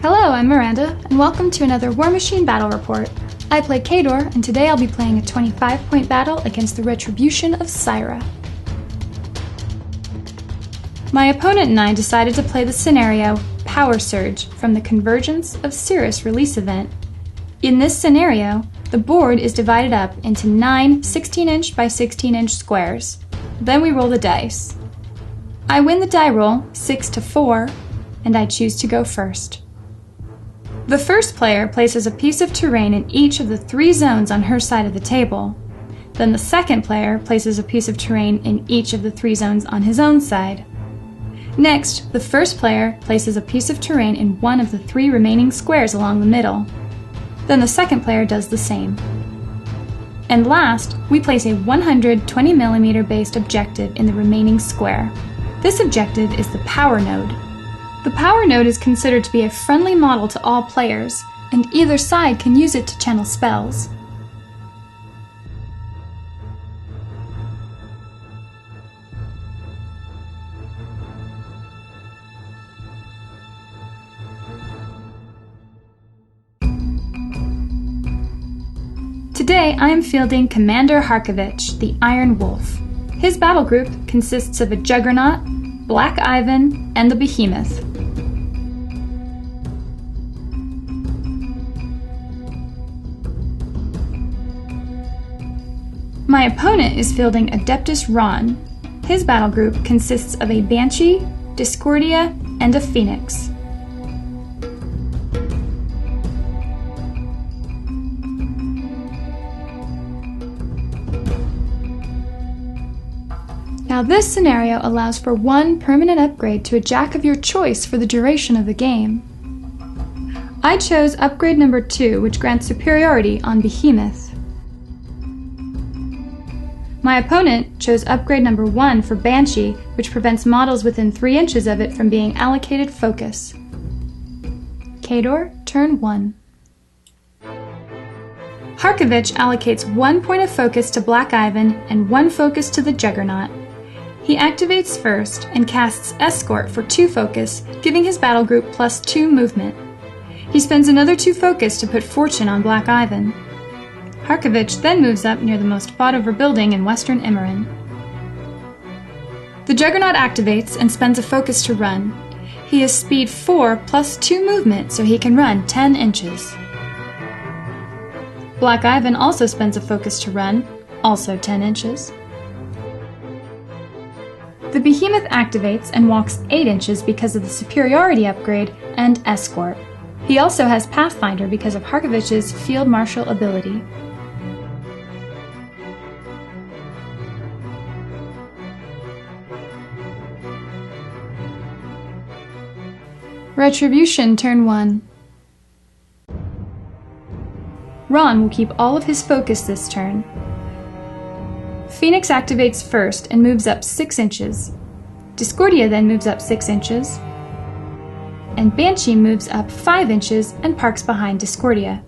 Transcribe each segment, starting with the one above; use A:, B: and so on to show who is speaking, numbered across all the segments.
A: Hello, I'm Miranda, and welcome to another Warmachine battle report. I play Khador, and today I'll be playing a 25-point battle against the Retribution of Scyrah. My opponent and I decided to play the scenario Power Surge from the Convergence of Cyriss release event. In this scenario, the board is divided up into 9 16-inch by 16-inch squares. Then we roll the dice. I win the die roll 6-4, and I choose to go first. The first player places a piece of terrain in each of the 3 zones on her side of the table. Then the second player places a piece of terrain in each of the 3 zones on his own side. Next, the first player places a piece of terrain in one of the 3 remaining squares along the middle. Then the second player does the same. And last, we place a 120mm based objective in the remaining square. This objective is the Power Node. The Power Node is considered to be a friendly model to all players, and either side can use it to channel spells. Today I am fielding Commander Harkevich, the Iron Wolf. His battle group consists of a Juggernaut, Black Ivan, and the Behemoth. My opponent is fielding Adeptus Rahn. His battle group consists of a Banshee, Discordia, and a Phoenix. Now this scenario allows for 1 permanent upgrade to a jack of your choice for the duration of the game. I chose upgrade number 2, which grants superiority on Behemoth. My opponent chose upgrade number 1 for Banshee, which prevents models within 3 inches of it from being allocated focus. Khador, turn 1. Harkevich allocates 1 point of focus to Black Ivan and 1 focus to the Juggernaut. He activates first and casts Escort for 2 focus, giving his battle group +2 movement. He spends another 2 focus to put Fortune on Black Ivan. Harkevich then moves up near the most fought-over building in western Immoren. The Juggernaut activates and spends a focus to run. He has speed 4 +2 movement, so he can run 10 inches. Black Ivan also spends a focus to run, also 10 inches. The Behemoth activates and walks 8 inches because of the Superiority upgrade and Escort. He also has Pathfinder because of Harkevich's Field Marshal ability. Retribution, turn 1. Rahn will keep all of his focus this turn. Phoenix activates first and moves up 6 inches. Discordia then moves up 6 inches. And Banshee moves up 5 inches and parks behind Discordia.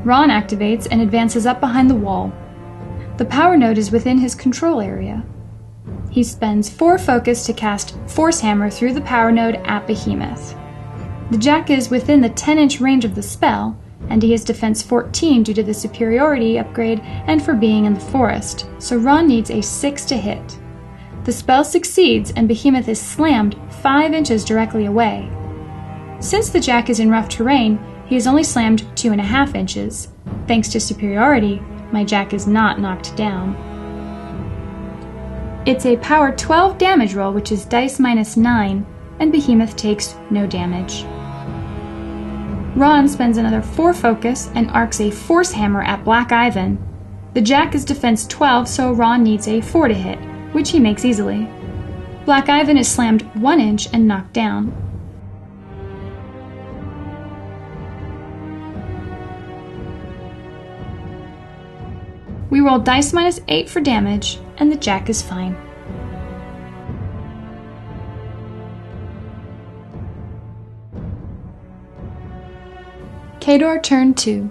A: Rahn activates and advances up behind the wall. The Power Node is within his control area. He spends 4 focus to cast Force Hammer through the Power Node at Behemoth. The Jack is within the 10-inch range of the spell, and he has defense 14 due to the superiority upgrade and for being in the forest, so Rahn needs a 6 to hit. The spell succeeds and Behemoth is slammed 5 inches directly away. Since the Jack is in rough terrain, he is only slammed 2.5 inches. Thanks to superiority, my Jack is not knocked down. It's a power 12 damage roll, which is dice -9, and Behemoth takes no damage. Rahn spends another 4 focus and arcs a Force Hammer at Black Ivan. The Jack is defense 12, so Rahn needs a 4 to hit, which he makes easily. Black Ivan is slammed 1 inch and knocked down. We roll dice -8 for damage, and the Jack is fine. Khador, turn 2.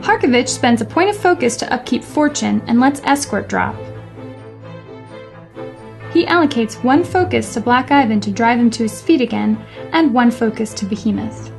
A: Harkevich spends a point of focus to upkeep Fortune and lets Escort drop. He he allocates 1 focus to Black Ivan to drive him to his feet again, and 1 focus to Behemoth.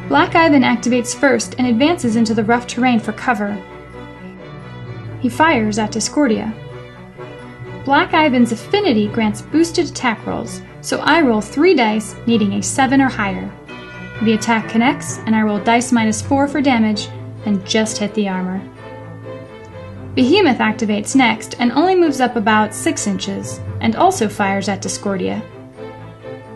A: Black Ivan activates first and advances into the rough terrain for cover. He fires at Discordia. Black Ivan's affinity grants boosted attack rolls, so I roll 3 dice, needing a 7 or higher. The attack connects, and I roll dice -4 for damage, and just hit the armor. Behemoth activates next and only moves up about 6 inches, and also fires at Discordia.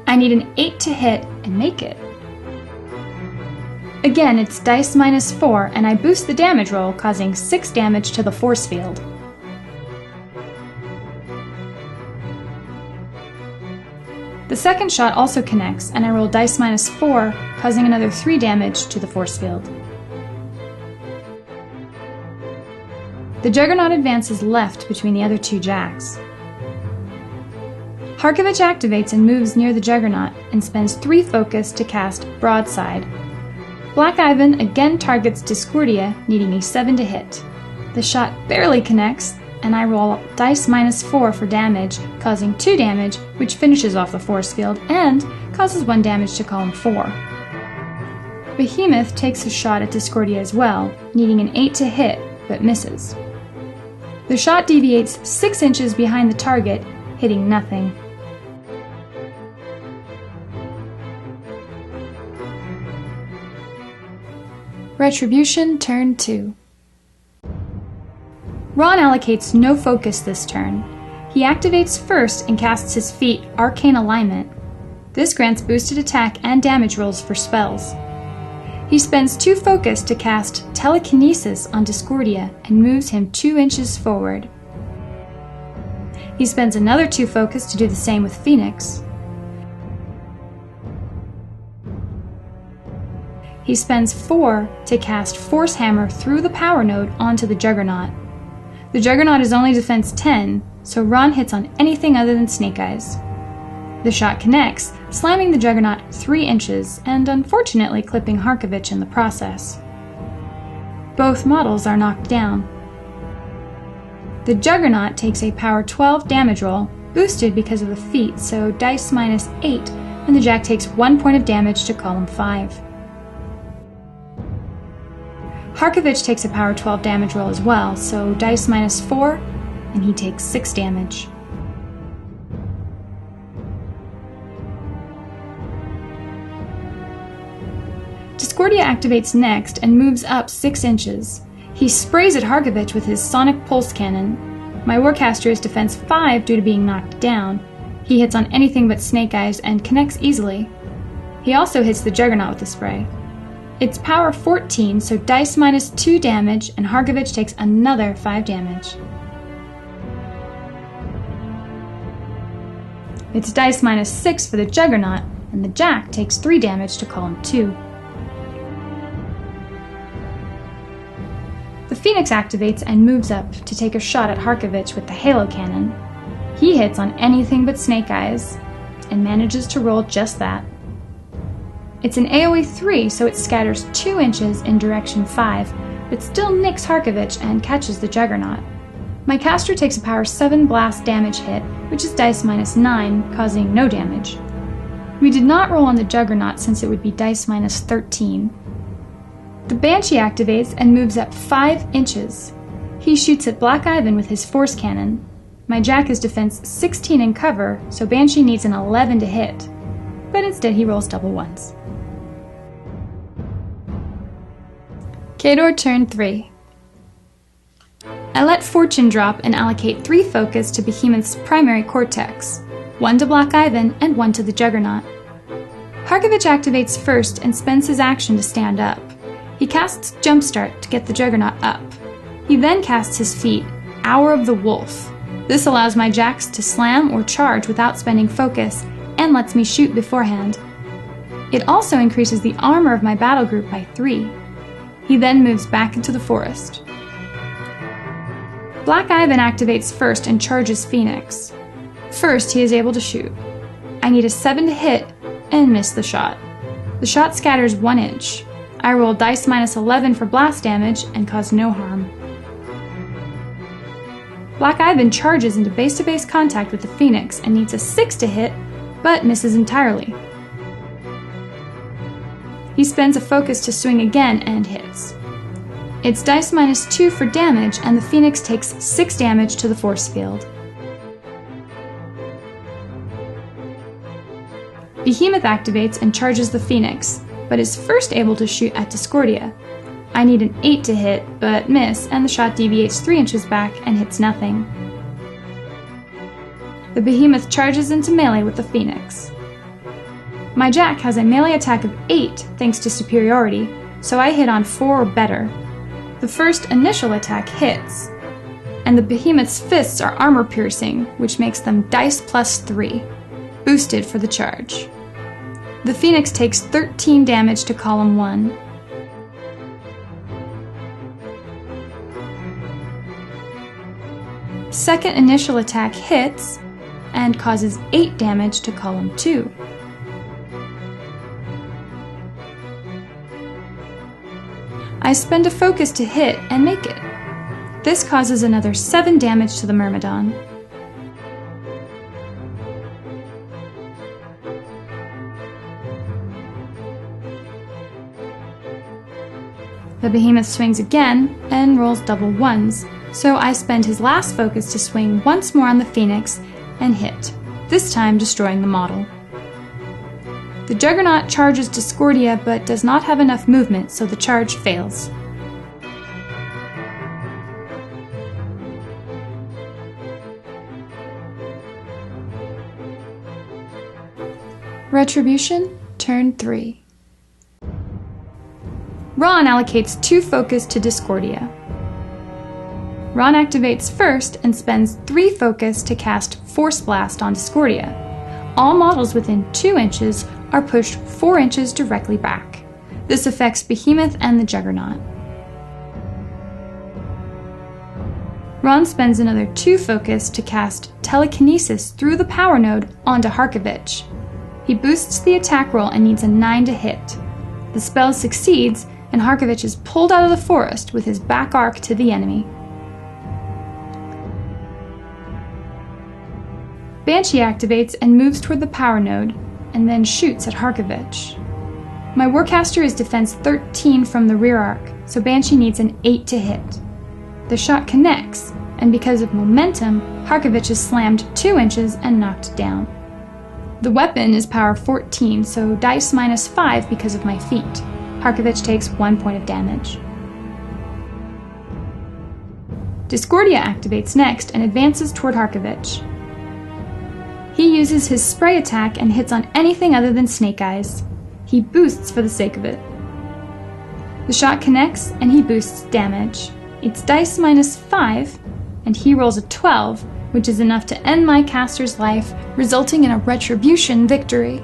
A: I need an 8 to hit and make it. Again, it's dice -4, and I boost the damage roll, causing 6 damage to the force field. The second shot also connects, and I roll dice -4, causing another 3 damage to the force field. The Juggernaut advances left between the other 2 jacks. Harkevich activates and moves near the Juggernaut, and spends 3 focus to cast Broadside. Black Ivan again targets Discordia, needing a 7 to hit. The shot barely connects, and I roll dice -4 for damage, causing 2 damage, which finishes off the force field, and causes 1 damage to column 4. Behemoth takes a shot at Discordia as well, needing an 8 to hit, but misses. The shot deviates 6 inches behind the target, hitting nothing. Retribution, turn 2. Rahn allocates no focus this turn. He activates first and casts his feat Arcane Alignment. This grants boosted attack and damage rolls for spells. He spends 2 focus to cast Telekinesis on Discordia and moves him 2 inches forward. He spends another 2 focus to do the same with Phoenix. He spends 4 to cast Force Hammer through the power node onto the Juggernaut. The Juggernaut is only defense 10, so Rahn hits on anything other than Snake Eyes. The shot connects, slamming the Juggernaut 3 inches, and unfortunately clipping Harkevich in the process. Both models are knocked down. The Juggernaut takes a power 12 damage roll, boosted because of the feat, so dice -8, and the Jack takes 1 point of damage to column 5. Harkevich takes a power 12 damage roll as well, so dice -4, and he takes 6 damage. Discordia activates next and moves up 6 inches. He sprays at Harkevich with his Sonic Pulse Cannon. My Warcaster is defense 5 due to being knocked down. He hits on anything but Snake Eyes and connects easily. He also hits the Juggernaut with the spray. It's power 14, so dice -2 damage, and Harkevich takes another 5 damage. It's dice -6 for the Juggernaut, and the Jack takes 3 damage to column 2. The Phoenix activates and moves up to take a shot at Harkevich with the Halo Cannon. He hits on anything but Snake Eyes, and manages to roll just that. It's an AoE 3, so it scatters 2 inches in direction 5, but still nicks Harkevich and catches the Juggernaut. My caster takes a power 7 blast damage hit, which is dice -9, causing no damage. We did not roll on the Juggernaut since it would be dice -13. The Banshee activates and moves up 5 inches. He shoots at Black Ivan with his Force Cannon. My Jack is defense 16 in cover, so Banshee needs an 11 to hit, but instead he rolls double ones. Khador, turn 3. I let Fortune drop and allocate 3 focus to Behemoth's primary cortex, 1 to Black Ivan and 1 to the Juggernaut. Harkevich activates first and spends his action to stand up. He casts Jumpstart to get the Juggernaut up. He then casts his feat, Hour of the Wolf. This allows my Jacks to slam or charge without spending focus, and lets me shoot beforehand. It also increases the armor of my battle group by 3. He then moves back into the forest. Black Ivan activates first and charges Phoenix. First, he is able to shoot. I need a 7 to hit and miss the shot. The shot scatters 1 inch. I roll dice -11 for blast damage and cause no harm. Black Ivan charges into base-to-base contact with the Phoenix and needs a 6 to hit, but misses entirely. He spends a focus to swing again and hits. It's dice -2 for damage, and the Phoenix takes 6 damage to the force field. Behemoth activates and charges the Phoenix, but is first able to shoot at Discordia. I need an 8 to hit, but miss, and the shot deviates 3 inches back and hits nothing. The Behemoth charges into melee with the Phoenix. My Jack has a melee attack of 8 thanks to superiority, so I hit on 4 or better. The first initial attack hits, and the Behemoth's fists are armor-piercing, which makes them dice +3, boosted for the charge. The Phoenix takes 13 damage to column 1. Second initial attack hits, and causes 8 damage to column 2. I spend a focus to hit and make it. This causes another 7 damage to the Myrmidon. The Behemoth swings again and rolls double 1s, so I spend his last focus to swing once more on the Phoenix and hit, this time destroying the model. The Juggernaut charges Discordia but does not have enough movement, so the charge fails. Retribution, turn 3. Rahn allocates 2 focus to Discordia. Rahn activates first and spends 3 focus to cast Force Blast on Discordia. All models within 2 inches are pushed 4 inches directly back. This affects Behemoth and the Juggernaut. Rahn spends another 2 focus to cast Telekinesis through the power node onto Harkevich. He boosts the attack roll and needs a 9 to hit. The spell succeeds, and Harkevich is pulled out of the forest with his back arc to the enemy. Banshee activates and moves toward the power node, and then shoots at Harkevich. My Warcaster is defense 13 from the rear arc, so Banshee needs an 8 to hit. The shot connects, and because of momentum, Harkevich is slammed 2 inches and knocked down. The weapon is power 14, so dice -5 because of my feat. Harkevich takes 1 point of damage. Discordia activates next and advances toward Harkevich. He uses his spray attack and hits on anything other than Snake Eyes. He boosts for the sake of it. The shot connects and he boosts damage. It's dice -5, and he rolls a 12, which is enough to end my caster's life, resulting in a Retribution victory.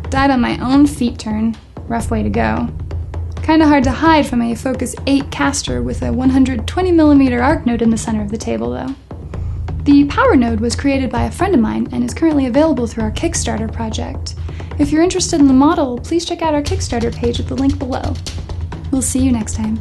A: Died on my own feat turn. Rough way to go. Kinda hard to hide from a Focus 8 caster with a 120mm arc node in the center of the table, though. The power node was created by a friend of mine and is currently available through our Kickstarter project. If you're interested in the model, please check out our Kickstarter page at the link below. We'll see you next time.